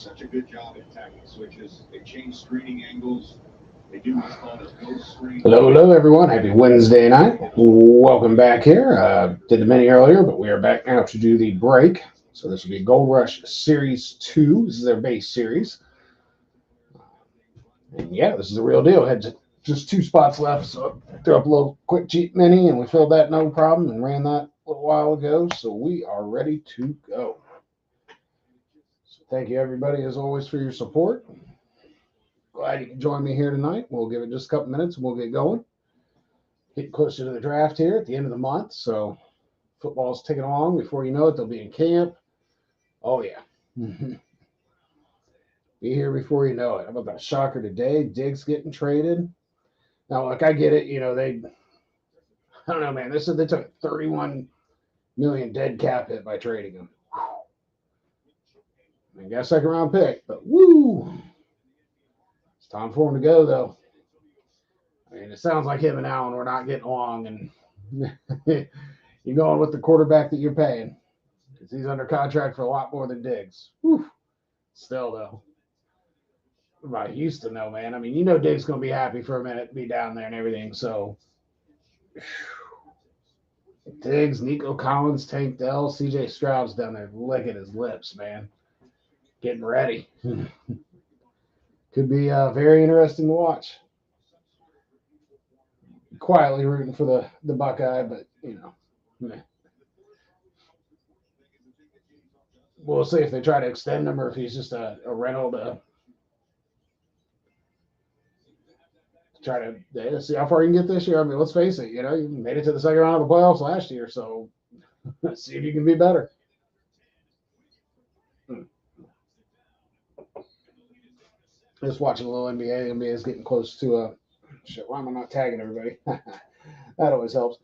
such a good job at attacking switches. They change screening angles. They do what's called a ghost screen. Hello, hello, everyone. Happy Wednesday night. Welcome back here. Did the mini earlier, but we are back now to do the break. So this will be Gold Rush Series 2. This is their base series. And yeah, this is the real deal. Had just two spots left, so I threw up a little quick cheat mini, and we filled that no problem and ran that a little while ago. So we are ready to go. So thank you, everybody, as always, for your support. Glad you can join me here tonight. We'll give it just a couple minutes and we'll get going. Getting closer to the draft here at the end of the month, so football's ticking along. Before you know it, they'll be in camp. Oh yeah, be here before you know it. How about that shocker today? Diggs getting traded. Now, look, I get it. I don't know, man. They said they took 31 million dead cap hit by trading him. I got a second round pick, but woo, it's time for him to go though. I mean, it sounds like him and Allen were not getting along, and you're going with the quarterback that you're paying because he's under contract for a lot more than Diggs. Whew. Still though, about Houston though, man. I mean, Diggs gonna be happy for a minute to be down there and everything. So Diggs, Nico Collins, Tank Dell, C.J. Stroud's down there licking his lips, man, getting ready. Could be very interesting to watch. Quietly rooting for the Buckeye, but meh. We'll see if they try to extend him or if he's just a rental to try to see how far you can get this year. I mean, let's face it, you made it to the second round of the playoffs last year, so let's see if you can be better. Just watching a little NBA. The NBA is getting close to shit. Why am I not tagging everybody? That always helps.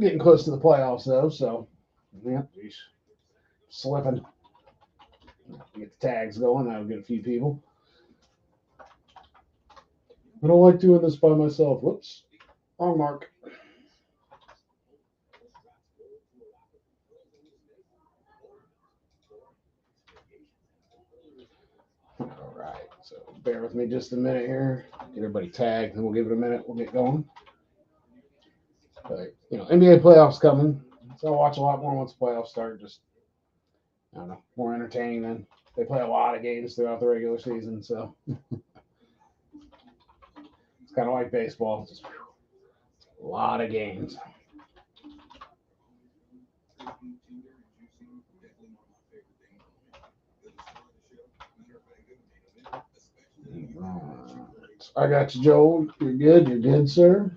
Getting close to the playoffs though, so yeah, geez. Slipping. Get the tags going. That'll get a few people. I don't like doing this by myself. Whoops. Wrong mark. All right. So bear with me just a minute here. Get everybody tagged, and we'll give it a minute. We'll get going. But NBA playoffs coming, so I'll watch a lot more once the playoffs start. Just I don't know, more entertaining than they play a lot of games throughout the regular season. So it's kind of like baseball, just a lot of games. Right. I got you, Joel. You're good. You're good, sir.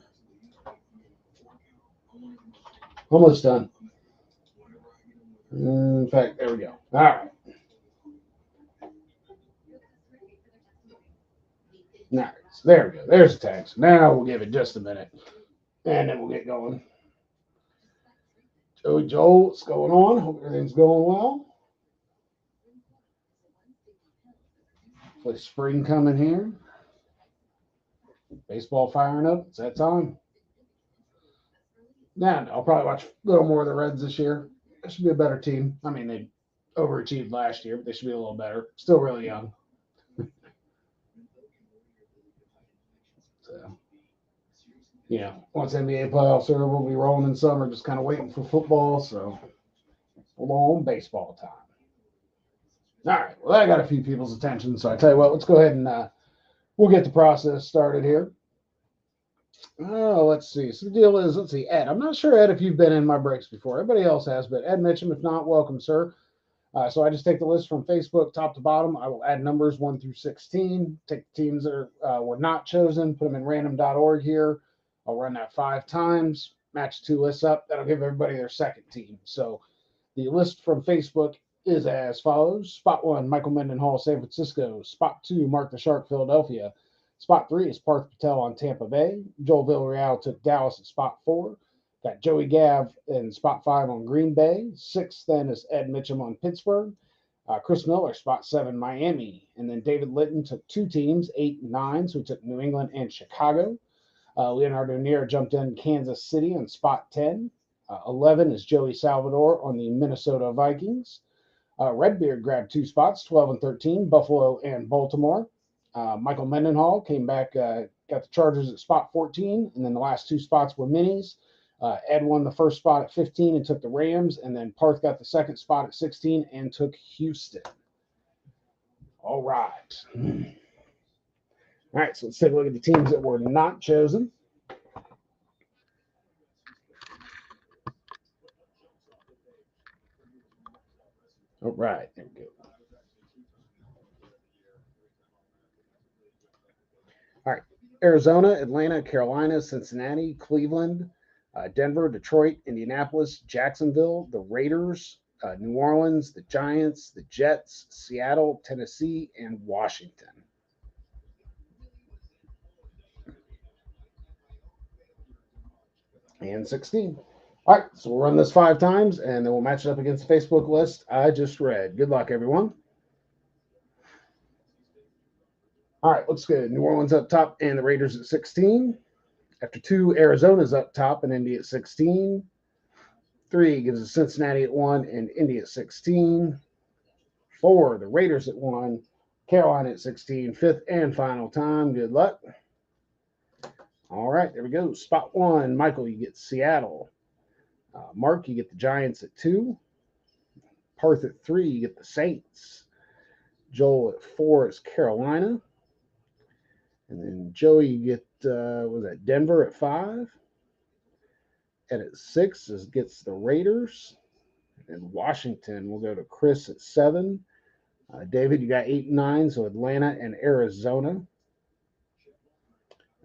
Almost done. In fact, there we go. All right. All right. So there we go. There's the text. Now we'll give it just a minute, and then we'll get going. Joel, what's going on? Hope everything's going well. Hopefully spring coming here. Baseball firing up. It's that time. Yeah, I'll probably watch a little more of the Reds this year. They should be a better team. I mean, they overachieved last year, but they should be a little better. Still really young. So, once NBA playoffs are over, we'll be rolling in summer, just kind of waiting for football. So, full on baseball time. All right. Well, I got a few people's attention. So, I tell you what, let's go ahead and we'll get the process started here. Oh, let's see. So the deal is, let's see, Ed. I'm not sure, Ed, if you've been in my breaks before. Everybody else has, but Ed Mitchum, if not, welcome, sir. So I just take the list from Facebook, top to bottom. I will add numbers 1 through 16. Take the teams that were not chosen, put them in random.org here. I'll run that 5 times, match 2 lists up. That'll give everybody their second team. So the list from Facebook is as follows. Spot 1, Michael Mendenhall, San Francisco. Spot 2, Mark the Shark, Philadelphia. Spot 3 is Parth Patel on Tampa Bay. Joel Villarreal took Dallas at spot 4. Got Joey Gav in spot 5 on Green Bay. 6th then is Ed Mitchum on Pittsburgh. Chris Miller, spot 7, Miami. And then David Litton took 2 teams, 8 and 9, so he took New England and Chicago. Leonardo Neer jumped in Kansas City on spot 10. 11 is Joey Salvador on the Minnesota Vikings. Redbeard grabbed 2 spots, 12 and 13, Buffalo and Baltimore. Michael Mendenhall came back, got the Chargers at spot 14, and then the last 2 spots were minis. Ed won the first spot at 15 and took the Rams, and then Parth got the second spot at 16 and took Houston. All right. All right, so let's take a look at the teams that were not chosen. All right, there we go. All right, Arizona, Atlanta, Carolina, Cincinnati, Cleveland, Denver, Detroit, Indianapolis, Jacksonville, the Raiders, New Orleans, the Giants, the Jets, Seattle, Tennessee, and Washington. And 16. All right, so we'll run this 5 times, and then we'll match it up against the Facebook list I just read. Good luck, everyone. All right, looks good. New Orleans up top and the Raiders at 16. After 2, Arizona's up top and Indy at 16. 3 gives us Cincinnati at 1 and Indy at 16. 4, the Raiders at 1, Carolina at 16. 5th and final time. Good luck. All right, there we go. Spot 1, Michael, you get Seattle. Mark, you get the Giants at 2. Parth at 3, you get the Saints. Joel at 4 is Carolina. And then Joey, you get, was that Denver at 5? And at 6 gets the Raiders. And Washington will go to Chris at 7. David, you got 8 and 9, so Atlanta and Arizona.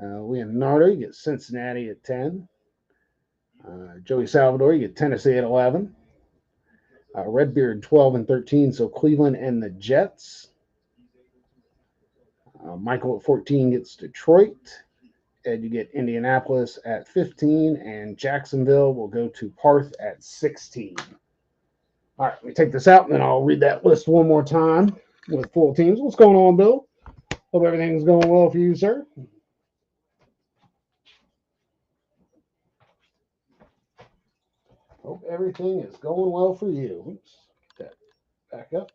Leonardo, you get Cincinnati at 10. Joey Salvador, you get Tennessee at 11. Redbeard, 12 and 13, so Cleveland and the Jets. Michael at 14 gets Detroit. Ed, you get Indianapolis at 15, and Jacksonville will go to Parth at 16. All right, let me take this out, and then I'll read that list one more time with full teams. What's going on, Bill? Hope everything's going well for you, sir. Hope everything is going well for you. Oops, get that back up.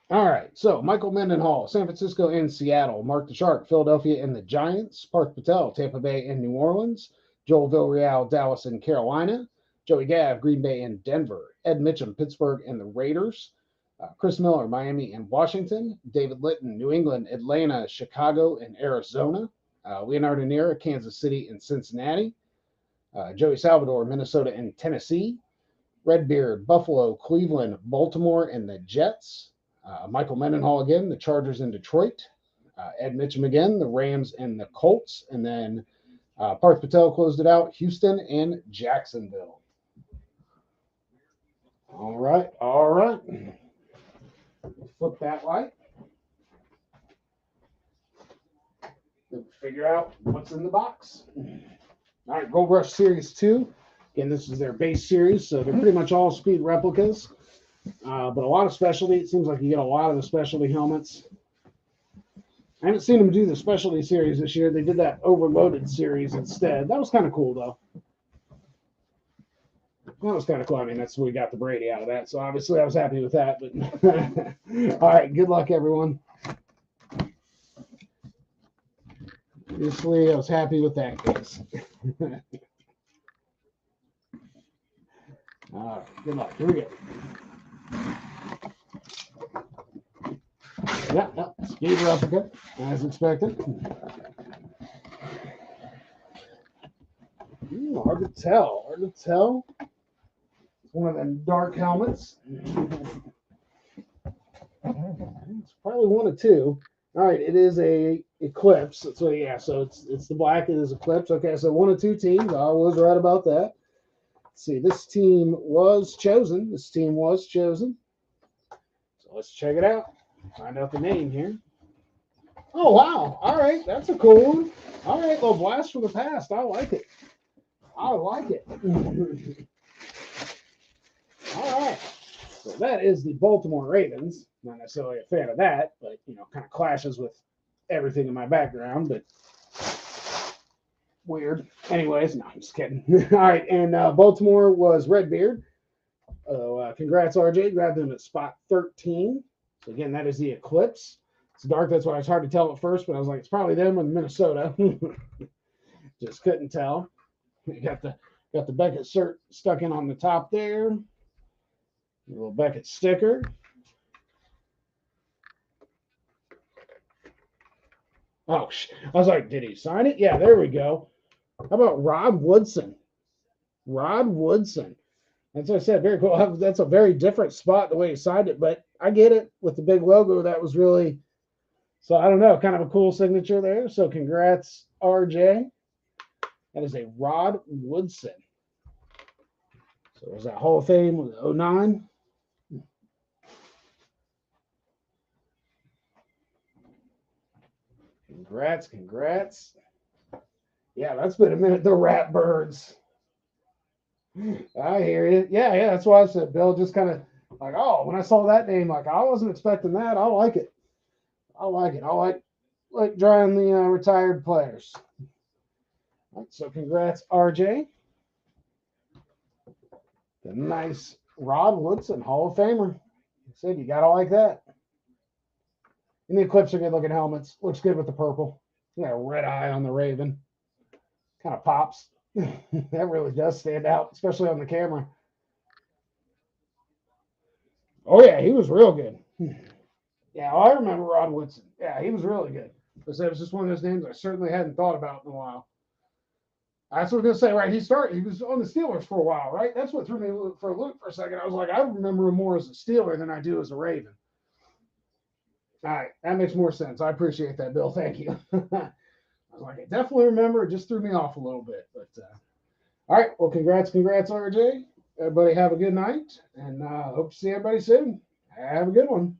All right, so Michael Mendenhall, San Francisco and Seattle. Mark the Shark, Philadelphia and the Giants. Parth Patel, Tampa Bay and New Orleans. Joel Villarreal, Dallas and Carolina. Joey Gav, Green Bay and Denver. Ed Mitchum, Pittsburgh and the Raiders. Chris Miller, Miami and Washington. David Litton, New England, Atlanta, Chicago and Arizona. Leonardo Nera, Kansas City and Cincinnati. Joey Salvador, Minnesota and Tennessee. Redbeard, Buffalo, Cleveland, Baltimore and the Jets. Michael Mendenhall again, the Chargers in Detroit. Ed Mitchum again, the Rams and the Colts. And then Parth Patel closed it out, Houston and Jacksonville. All right, all right. Flip that light. Figure out what's in the box. All right, Gold Rush Series 2. Again, this is their base series, so they're pretty much all speed replicas. But a lot of specialty. It seems like you get a lot of the specialty helmets. I haven't seen them do the specialty series this year. They did that overloaded series instead. That was kind of cool, though. That was kind of cool. I mean, that's we got the Brady out of that. So obviously I was happy with that. But all right, good luck, everyone. Obviously, I was happy with that case. All right, good luck. Here we go. Yeah, speed replica, as expected. Hard to tell. Hard to tell. It's one of them dark helmets. It's probably one of two. All right, it is a Eclipse. So yeah, so it's the black. It is Eclipse. Okay, so one of two teams. I was right about that. Let's see, this team was chosen. This team was chosen. So let's check it out. Find out the name here. Oh, wow. All right. That's a cool one. All right. Well, blast from the past. I like it. I like it. All right. So that is the Baltimore Ravens. Not necessarily a fan of that, but, kind of clashes with everything in my background, but weird. Anyways, no, I'm just kidding. All right. And Baltimore was Redbeard. Congrats, RJ. Grabbed him at spot 13. So again, that is the Eclipse. It's dark. That's why it's hard to tell at first, but I was like, it's probably them in Minnesota. Just couldn't tell. You got the Beckett shirt stuck in on the top there. A little Beckett sticker. Oh, I was like, did he sign it? Yeah, there we go. How about Rod Woodson? Rod Woodson. That's what I said. Very cool. That's a very different spot the way he signed it, but I get it with the big logo. That was really, so I don't know, kind of a cool signature there. So congrats, RJ. That is a Rod Woodson. So there's that Hall of Fame with 09. Congrats. Yeah, that's been a minute. The Ratbirds. I hear you. Yeah, that's why I said Bill just kind of like, oh, when I saw that name, like I wasn't expecting that. I like it. I like drawing the retired players. Right, so congrats, RJ. The nice Rod Woodson, Hall of Famer. I said you gotta like that. And the Eclipse are good looking helmets. Looks good with the purple. Yeah, red eye on the Raven. Kind of pops. That really does stand out, especially on the camera. Oh yeah, he was real good. Yeah, I remember Rod Woodson. Yeah, he was really good. It was just one of those names I certainly hadn't thought about in a while. That's what I was gonna say, right? He was on the Steelers for a while, right? That's what threw me for a loop for a second. I was like, I remember him more as a Steeler than I do as a Raven. All right, that makes more sense. I appreciate that, Bill. Thank you. I was like, I definitely remember. It just threw me off a little bit, but all right. Well, congrats, RJ. Everybody have a good night, and hope to see everybody soon. Have a good one.